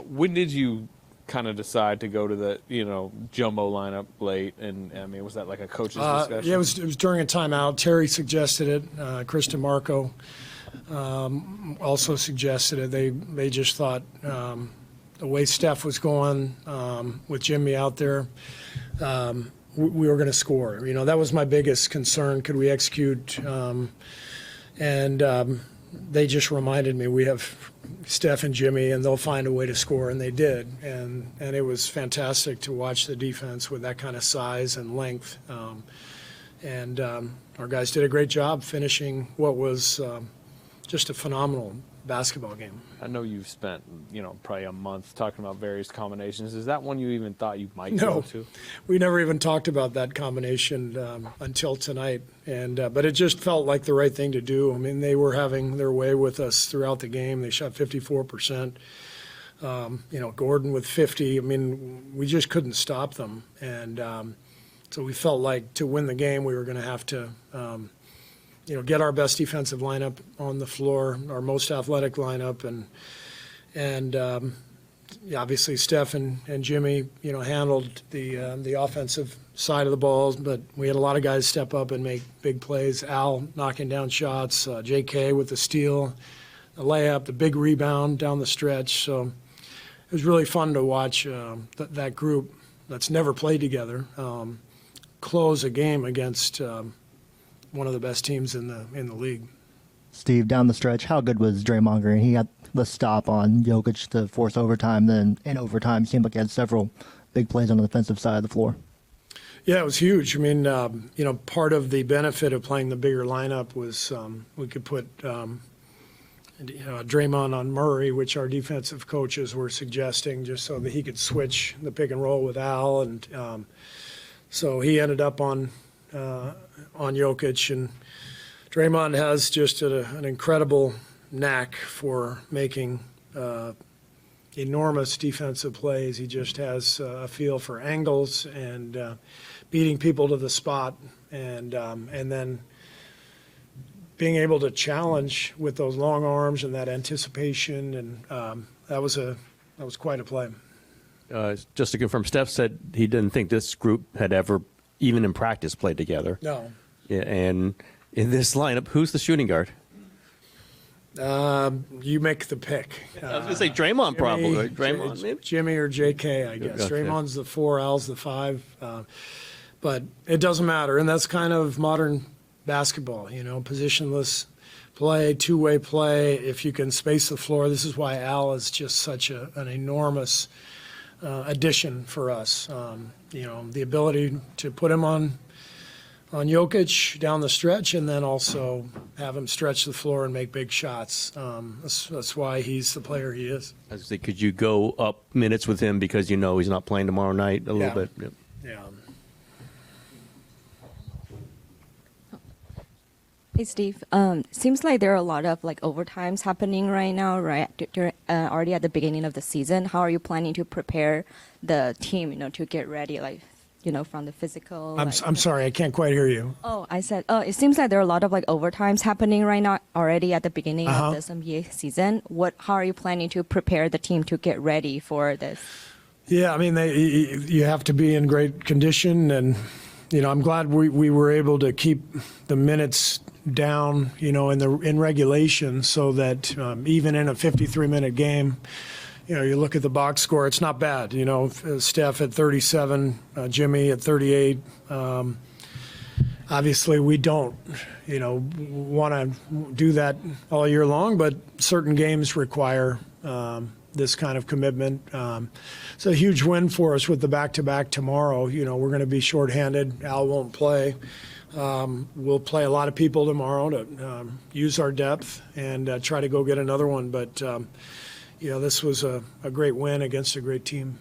When did you kind of decide to go to the jumbo lineup late? And I mean, was that like a coach's discussion? Yeah, it was during a timeout. Terry suggested it. Chris DeMarco also suggested it. They just thought the way Steph was going with Jimmy out there, we were going to score. That was my biggest concern. Could we execute? They just reminded me we have Steph and Jimmy, and they'll find a way to score, and they did. And it was fantastic to watch the defense with that kind of size and length. Our guys did a great job finishing what was just a phenomenal basketball game. I know you've spent, probably a month talking about various combinations. Is that one you even thought you might go to? We never even talked about that combination until tonight. But it just felt like the right thing to do. I mean, they were having their way with us throughout the game. They shot 54%. Gordon with 50. I mean, we just couldn't stop them. So we felt like to win the game, we were going to have to get our best defensive lineup on the floor, our most athletic lineup, and obviously Steph and Jimmy, handled the offensive side of the balls, but we had a lot of guys step up and make big plays. Al knocking down shots, J.K. with the steal, the layup, the big rebound down the stretch. So it was really fun to watch that group that's never played together close a game against one of the best teams in the league. Steve, down the stretch, how good was Draymond Green? He got the stop on Jokic to force overtime. Then in overtime, seemed like he had several big plays on the defensive side of the floor. Yeah, it was huge. I mean, part of the benefit of playing the bigger lineup was we could put Draymond on Murray, which our defensive coaches were suggesting, just so that he could switch the pick and roll with Al, and so he ended up on Jokic, and Draymond has just an incredible knack for making enormous defensive plays. He just has a feel for angles and beating people to the spot, and then being able to challenge with those long arms and that anticipation, and that was quite a play. Just to confirm, Steph said he didn't think this group had ever, even in practice, played together. No. Yeah, and in this lineup, who's the shooting guard? You make the pick. I was going to say Draymond, probably. Draymond, maybe? Jimmy or J.K., I guess. Okay. Draymond's the 4, Al's the 5. But it doesn't matter, and that's kind of modern basketball, positionless play, two-way play. If you can space the floor, this is why Al is just such an enormous addition for us. The ability to put him on Jokic down the stretch, and then also have him stretch the floor and make big shots. That's why he's the player he is. I was saying, could you go up minutes with him because he's not playing tomorrow night a little bit? Yep. Yeah. Hey, Steve. Seems like there are a lot of overtimes happening right now, right? Already at the beginning of the season. How are you planning to prepare the team, to get ready, from the physical? I'm sorry, I can't quite hear you. Oh, I said, it seems like there are a lot of overtimes happening right now already at the beginning of this NBA season. How are you planning to prepare the team to get ready for this? Yeah, I mean, you have to be in great condition, and I'm glad we were able to keep the minutes down, in regulation, so that even in a 53-minute game, you look at the box score, it's not bad. Steph at 37, Jimmy at 38. Obviously, we don't, want to do that all year long, but certain games require this kind of commitment. It's a huge win for us with the back-to-back tomorrow. We're going to be shorthanded. Al won't play. We'll play a lot of people tomorrow to use our depth and try to go get another one. But, this was a great win against a great team.